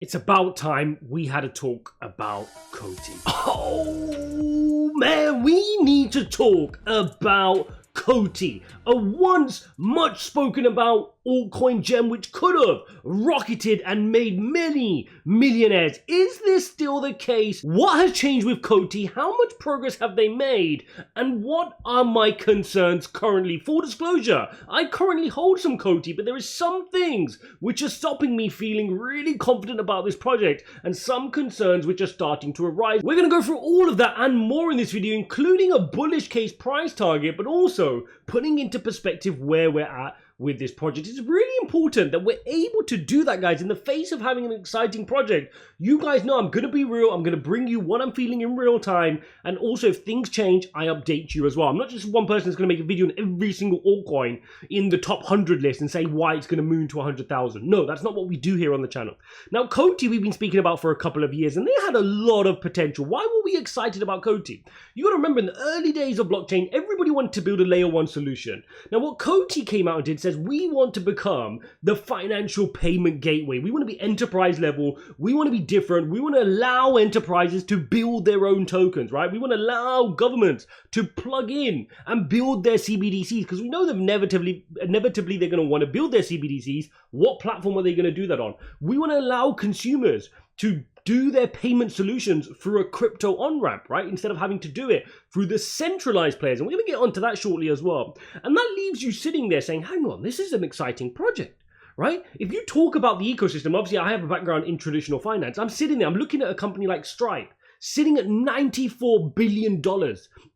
It's about time we had a talk about COTI. Oh man, we need to talk about COTI, a once much spoken about altcoin gem which could have rocketed and made many millionaires. Is this still the case? What has changed with COTI? How much progress have they made? And what are my concerns currently? Full disclosure, I currently hold some COTI, but there is some things which are stopping me feeling really confident about this project and some concerns which are starting to arise. We're going to go through all of that and more in this video, including a bullish case price target, but also putting into perspective where we're at with this project. It's really important that we're able to do that, guys, in the face of having an exciting project. You guys know I'm going to be real. I'm going to bring you what I'm feeling in real time. And also, if things change, I update you as well. I'm not just one person that's going to make a video on every single altcoin in the top 100 list and say why it's going to moon to 100,000. No, that's not what we do here on the channel. Now, COTI we've been speaking about for a couple of years, and they had a lot of potential. Why were we excited about COTI? You got to remember, in the early days of blockchain, everybody wanted to build a layer 1 solution. Now, what COTI came out and did says we want to become the financial payment gateway. We want to be enterprise level. We want to be different. We want to allow enterprises to build their own tokens, right? We want to allow governments to plug in and build their CBDCs, because we know that inevitably they're going to want to build their CBDCs. What platform are they going to do that on? We want to allow consumers to do their payment solutions through a crypto on-ramp, right? Instead of having to do it through the centralized players. And we're going to get onto that shortly as well. And that leaves you sitting there saying, hang on, this is an exciting project, right? If you talk about the ecosystem, obviously I have a background in traditional finance. I'm sitting there, I'm looking at a company like Stripe, sitting at $94 billion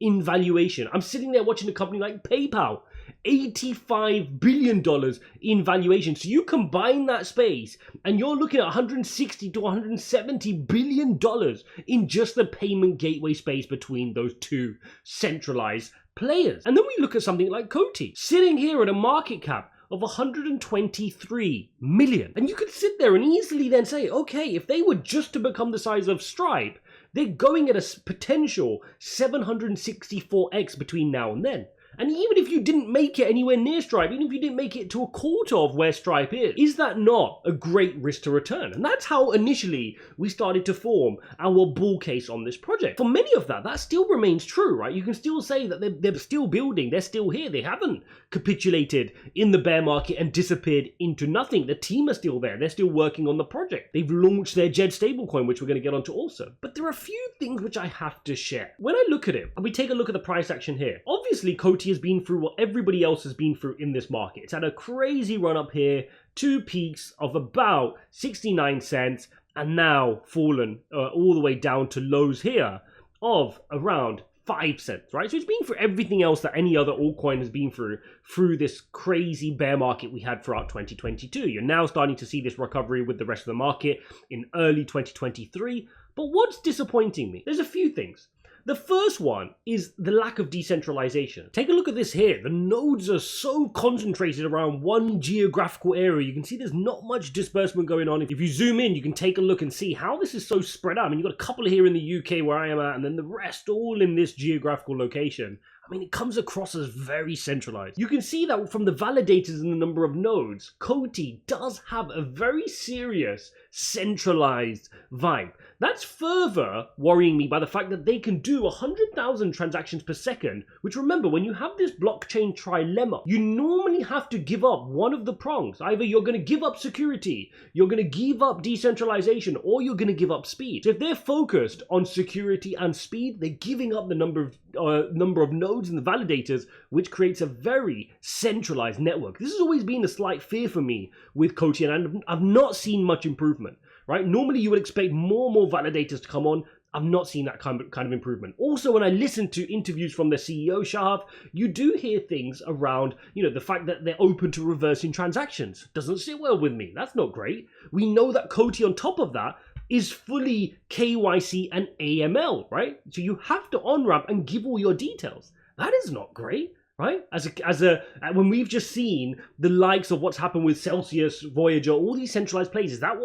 in valuation. I'm sitting there watching a company like PayPal, $85 billion in valuation. So you combine that space and you're looking at $160 to $170 billion in just the payment gateway space between those two centralized players. And then we look at something like COTI, sitting here at a market cap of 123 million. And you could sit there and easily then say, okay, if they were just to become the size of Stripe, they're going at a potential 764x between now and then. And even if you didn't make it anywhere near Stripe, even if you didn't make it to a quarter of where Stripe is that not a great risk to return? And that's how initially we started to form our bull case on this project. For many of that still remains true, right? You can still say that they're still building, they're still here. They haven't capitulated in the bear market and disappeared into nothing. The team are still there. They're still working on the project. They've launched their JED stablecoin, which we're going to get onto also. But there are a few things which I have to share. When I look at it, and we take a look at the price action here, obviously COTI has been through what everybody else has been through in this market. It's had a crazy run up here, 2 peaks of about 69 cents, and now fallen all the way down to lows here of around 5 cents, right? So it's been through everything else that any other altcoin has been through this crazy bear market we had throughout 2022. You're now starting to see this recovery with the rest of the market in early 2023. But what's disappointing me? There's a few things. The first one is the lack of decentralization. Take a look at this here. The nodes are so concentrated around one geographical area. You can see there's not much disbursement going on. If you zoom in, you can take a look and see how this is so spread out. I mean, you've got a couple here in the UK where I am at, and then the rest all in this geographical location. I mean, it comes across as very centralized. You can see that from the validators and the number of nodes, COTI does have a very serious centralized vibe. That's further worrying me by the fact that they can do 100,000 transactions per second, which, remember, when you have this blockchain trilemma, you normally have to give up one of the prongs. Either you're going to give up security, you're going to give up decentralization, or you're going to give up speed. So if they're focused on security and speed, they're giving up the number of nodes and the validators, which creates a very centralized network. This has always been a slight fear for me with COTI, and I've not seen much improvement, right? Normally you would expect more and more validators to come on. I've not seen that kind of improvement. Also, when I listen to interviews from the CEO, Shahab, you do hear things around, the fact that they're open to reversing transactions. Doesn't sit well with me. That's not great. We know that COTI on top of that is fully KYC and AML, right? So you have to on-ramp and give all your details. That is not great, right? When we've just seen the likes of what's happened with Celsius, Voyager, all these centralized players, is that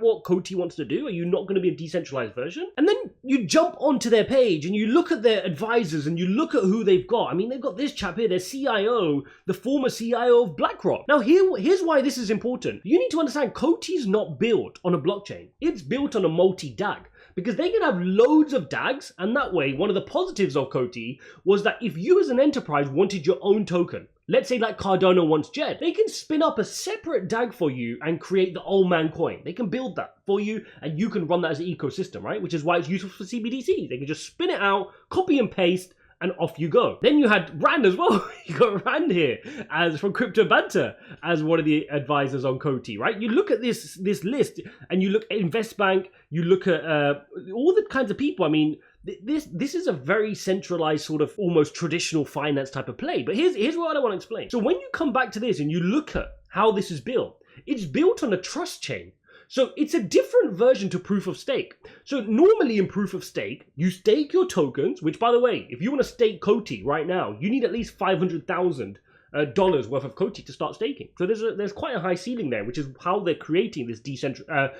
what COTI wants to do? Are you not going to be a decentralized version? And then you jump onto their page and you look at their advisors and you look at who they've got. I mean, they've got this chap here, their CIO, the former CIO of BlackRock. Now, here's why this is important. You need to understand COTI's not built on a blockchain. It's built on a multi-DAG. Because they can have loads of DAGs, and that way, one of the positives of COTI was that if you as an enterprise wanted your own token, let's say like Cardano wants JED, they can spin up a separate DAG for you and create the old man coin. They can build that for you, and you can run that as an ecosystem, right? Which is why it's useful for CBDCs. They can just spin it out, copy and paste, and off you go. Then you had Rand as well. You got Rand here as from Crypto Banter as one of the advisors on COTI, right? You look at this list and you look at Investbank, you look at all the kinds of people. I mean, this is a very centralized sort of almost traditional finance type of play. But here's what I want to explain. So when you come back to this and you look at how this is built, it's built on a trust chain. So it's a different version to proof of stake. So normally in proof of stake, you stake your tokens, which by the way, if you want to stake COTI right now, you need at least $500,000 worth of COTI to start staking. So there's quite a high ceiling there, which is how they're creating this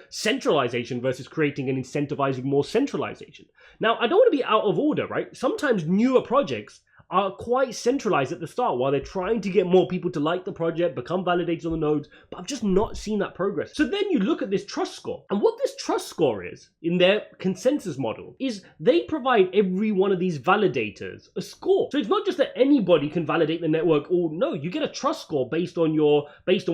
centralization versus creating and incentivizing more centralization. Now, I don't want to be out of order, right? Sometimes newer projects are quite centralized at the start while they're trying to get more people to like the project, become validated on the nodes, but I've just not seen that progress. So then you look at this trust score, and what this trust score is in their consensus model is they provide every one of these validators a score. So it's not just that anybody can validate the network, or no, you get a trust score based on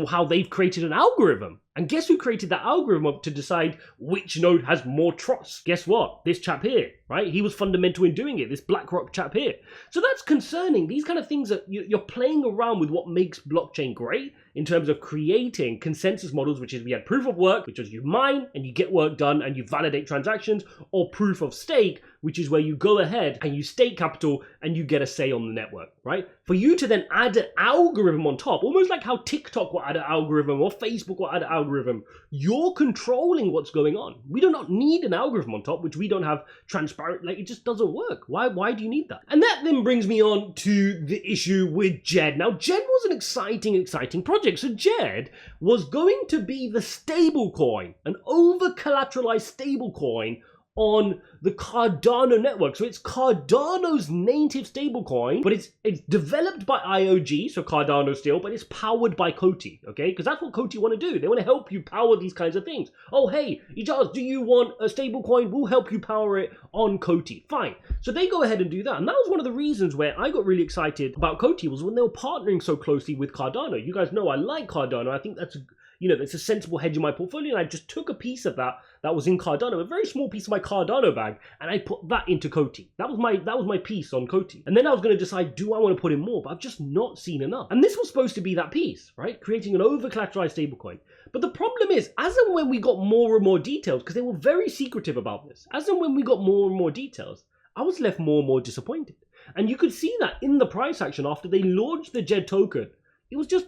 how they've created an algorithm. And guess who created that algorithm to decide which node has more trust? Guess what? This chap here, right? He was fundamental in doing it, this BlackRock chap here. So that's concerning. These kind of things that you're playing around with what makes blockchain great in terms of creating consensus models, which is we had proof of work, which is you mine and you get work done and you validate transactions, or proof of stake, which is where you go ahead and you stake capital and you get a say on the network, right? For you to then add an algorithm on top, almost like how TikTok will add an algorithm or Facebook will add an algorithm, you're controlling what's going on. We do not need an algorithm on top, which we don't have transparent, like it just doesn't work. Why do you need that? And that then brings me on to the issue with JED. Now, JED was an exciting project. So JED was going to be the stable coin, an over-collateralized stable coin on the Cardano network. So it's Cardano's native stablecoin, but it's developed by IOG, so Cardano still, but it's powered by COTI, okay? Because that's what COTI want to do. They want to help you power these kinds of things. Oh, hey, Ijaz, do you want a stablecoin? We'll help you power it on COTI. Fine. So they go ahead and do that. And that was one of the reasons where I got really excited about COTI was when they were partnering so closely with Cardano. You guys know I like Cardano. I think that's it's a sensible hedge in my portfolio, and I just took a piece of that was in Cardano, a very small piece of my Cardano bag, and I put that into COTI. That was my piece on COTI. And then I was going to decide, do I want to put in more? But I've just not seen enough. And this was supposed to be that piece, right? Creating an over-collateralized stablecoin. But the problem is, as and when we got more and more details, because they were very secretive about this, as and when we got more and more details, I was left more and more disappointed. And you could see that in the price action after they launched the JED token. It was just,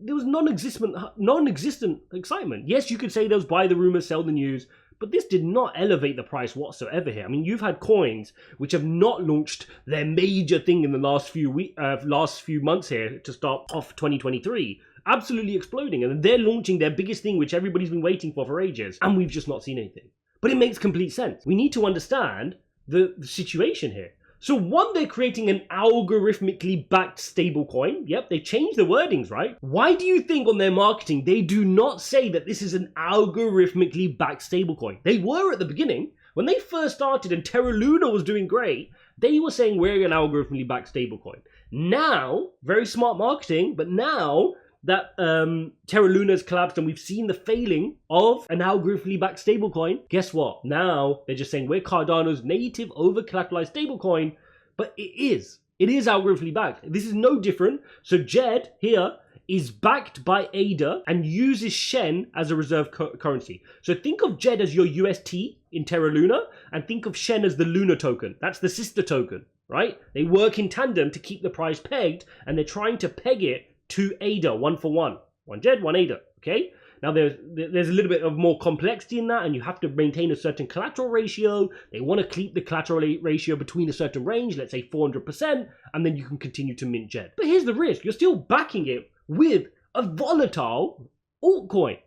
there was non-existent excitement. Yes, you could say there was buy the rumors, sell the news, but this did not elevate the price whatsoever here. I mean, you've had coins which have not launched their major thing in the last few months here to start off 2023, absolutely exploding, and they're launching their biggest thing, which everybody's been waiting for ages, and we've just not seen anything. But it makes complete sense. We need to understand the situation here. So one, they're creating an algorithmically backed stablecoin. Yep, they changed the wordings, right? Why do you think on their marketing, they do not say that this is an algorithmically backed stablecoin? They were at the beginning. When they first started and Terra Luna was doing great, they were saying we're an algorithmically backed stablecoin. Now, very smart marketing, but now that Terra Luna's collapsed and we've seen the failing of an algorithmically backed stablecoin, guess what? Now they're just saying we're Cardano's native over-collateralized stablecoin, but it is algorithmically backed. This is no different. So JED here is backed by ADA and uses Shen as a reserve currency. So think of JED as your UST in Terra Luna and think of Shen as the Luna token. That's the sister token, right? They work in tandem to keep the price pegged, and they're trying to peg it to ADA, 1-for-1. One JED, one ADA, okay? Now, there's a little bit of more complexity in that, and you have to maintain a certain collateral ratio. They want to keep the collateral ratio between a certain range, let's say 400%, and then you can continue to mint JED. But here's the risk. You're still backing it with a volatile altcoin,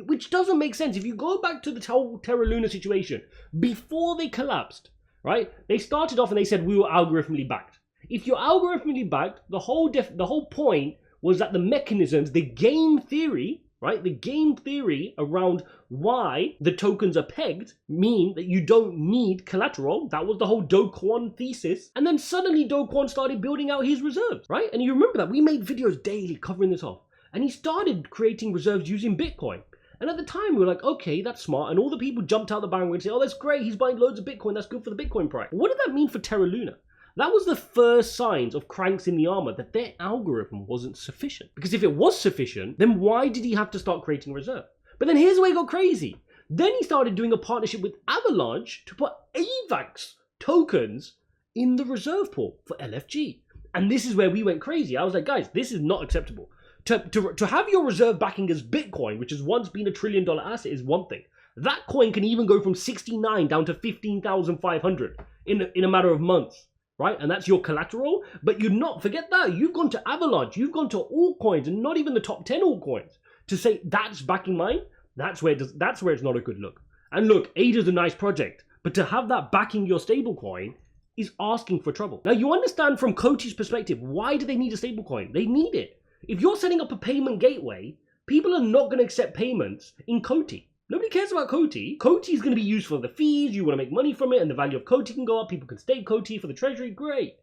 which doesn't make sense. If you go back to the Terra Luna situation, before they collapsed, right? They started off and they said we were algorithmically backed. If you're algorithmically backed, the whole point was that the mechanisms, the game theory, right? The game theory around why the tokens are pegged mean that you don't need collateral. That was the whole Do Kwon thesis. And then suddenly Do Kwon started building out his reserves, right? And you remember that we made videos daily covering this off. And he started creating reserves using Bitcoin. And at the time, we were like, okay, that's smart. And all the people jumped out the bandwagon and said, oh, that's great. He's buying loads of Bitcoin. That's good for the Bitcoin price. What did that mean for Terra Luna? That was the first signs of cranks in the armor that their algorithm wasn't sufficient. Because if it was sufficient, then why did he have to start creating reserve? But then here's where he got crazy. Then he started doing a partnership with Avalanche to put AVAX tokens in the reserve pool for LFG. And this is where we went crazy. I was like, guys, this is not acceptable. To have your reserve backing as Bitcoin, which has once been $1 trillion asset, is one thing. That coin can even go from 69 down to 15,500 in a matter of months, right? And that's your collateral. But you not forget that you've gone to Avalanche, you've gone to altcoins, and not even the top 10 altcoins to say that's backing mine. That's where it's not a good look. And look, Ijaz is a nice project, but to have that backing your stablecoin is asking for trouble. Now you understand from COTI's perspective, why do they need a stablecoin? They need it. If you're setting up a payment gateway, people are not going to accept payments in COTI. Nobody cares about COTI. COTI is going to be used for the fees. You want to make money from it and the value of COTI can go up. People can stake COTI for the treasury. Great.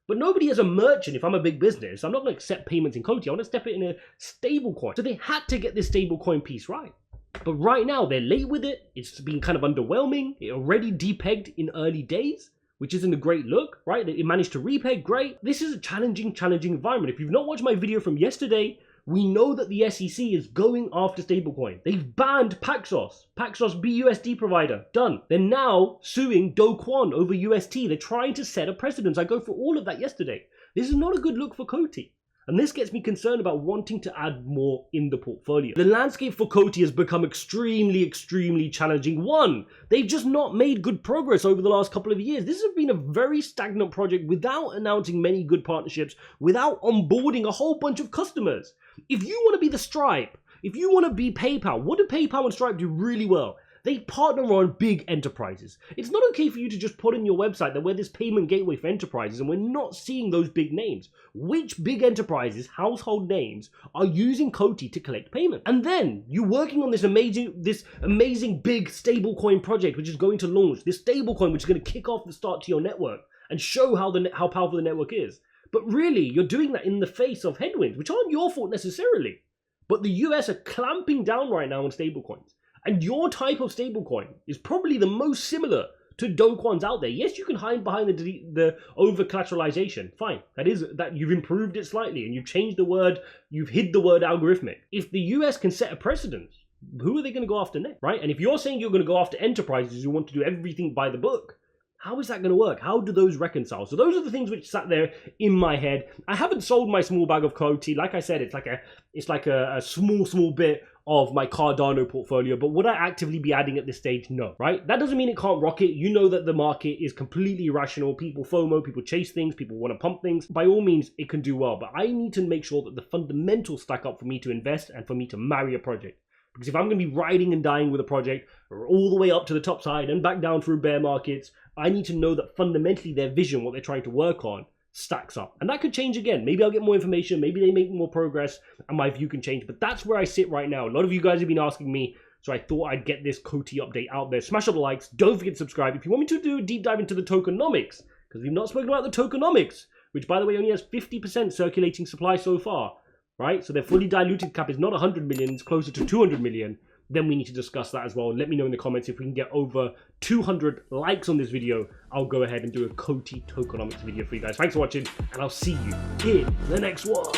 But nobody as a merchant, if I'm a big business, I'm not going to accept payments in COTI. I want to step it in a stable coin. So they had to get this stable coin piece right. But right now they're late with it. It's been kind of underwhelming. It already depegged in early days, which isn't a great look, right? It managed to repeg, great. This is a challenging environment. If you've not watched my video from yesterday, we know that the SEC is going after stablecoin. They've banned Paxos BUSD provider, done. They're now suing Do Kwon over UST. They're trying to set a precedence. I go through all of that yesterday. This is not a good look for COTI. And this gets me concerned about wanting to add more in the portfolio. The landscape for COTI has become extremely challenging. One, they've just not made good progress over the last couple of years. This has been a very stagnant project without announcing many good partnerships, without onboarding a whole bunch of customers. If you want to be the Stripe, if you want to be PayPal, what do PayPal and Stripe do really well? They partner on big enterprises. It's not okay for you to just put on your website that we're this payment gateway for enterprises and we're not seeing those big names. Which big enterprises, household names, are using COTI to collect payment? And then you're working on this amazing big stablecoin project which is going to launch, this stablecoin which is going to kick off the start to your network and show how powerful the network is. But really, you're doing that in the face of headwinds, which aren't your fault necessarily. But the US are clamping down right now on stablecoins. And your type of stablecoin is probably the most similar to Do Kwon's out there. Yes, you can hide behind the over collateralization. Fine, that you've improved it slightly and you've changed the word, you've hid the word algorithmic. If the US can set a precedent, who are they going to go after next, right? And if you're saying you're going to go after enterprises who want to do everything by the book, how is that going to work? How do those reconcile? So those are the things which sat there in my head. I haven't sold my small bag of COTI. Like I said, it's like a small bit of my Cardano portfolio, but would I actively be adding at this stage? No, right? That doesn't mean it can't rocket. You know that the market is completely irrational. People FOMO, people chase things, people want to pump things. By all means, it can do well, but I need to make sure that the fundamentals stack up for me to invest and for me to marry a project. Because if I'm going to be riding and dying with a project all the way up to the top side and back down through bear markets, I need to know that fundamentally their vision, what they're trying to work on, stacks up. And that could change again. Maybe I'll get more information, maybe they make more progress and my view can change. But that's where I sit right now. A lot of you guys have been asking me, so I thought I'd get this COTI update out there. Smash up the likes, don't forget to subscribe. If you want me to do a deep dive into the tokenomics, because we've not spoken about the tokenomics, which by the way only has 50% circulating supply so far, right? So their fully diluted cap is not 100 million, it's closer to 200 million. Then we need to discuss that as well. Let me know in the comments if we can get over 200 likes on this video. I'll go ahead and do a COTI tokenomics video for you guys. Thanks for watching, and I'll see you in the next one.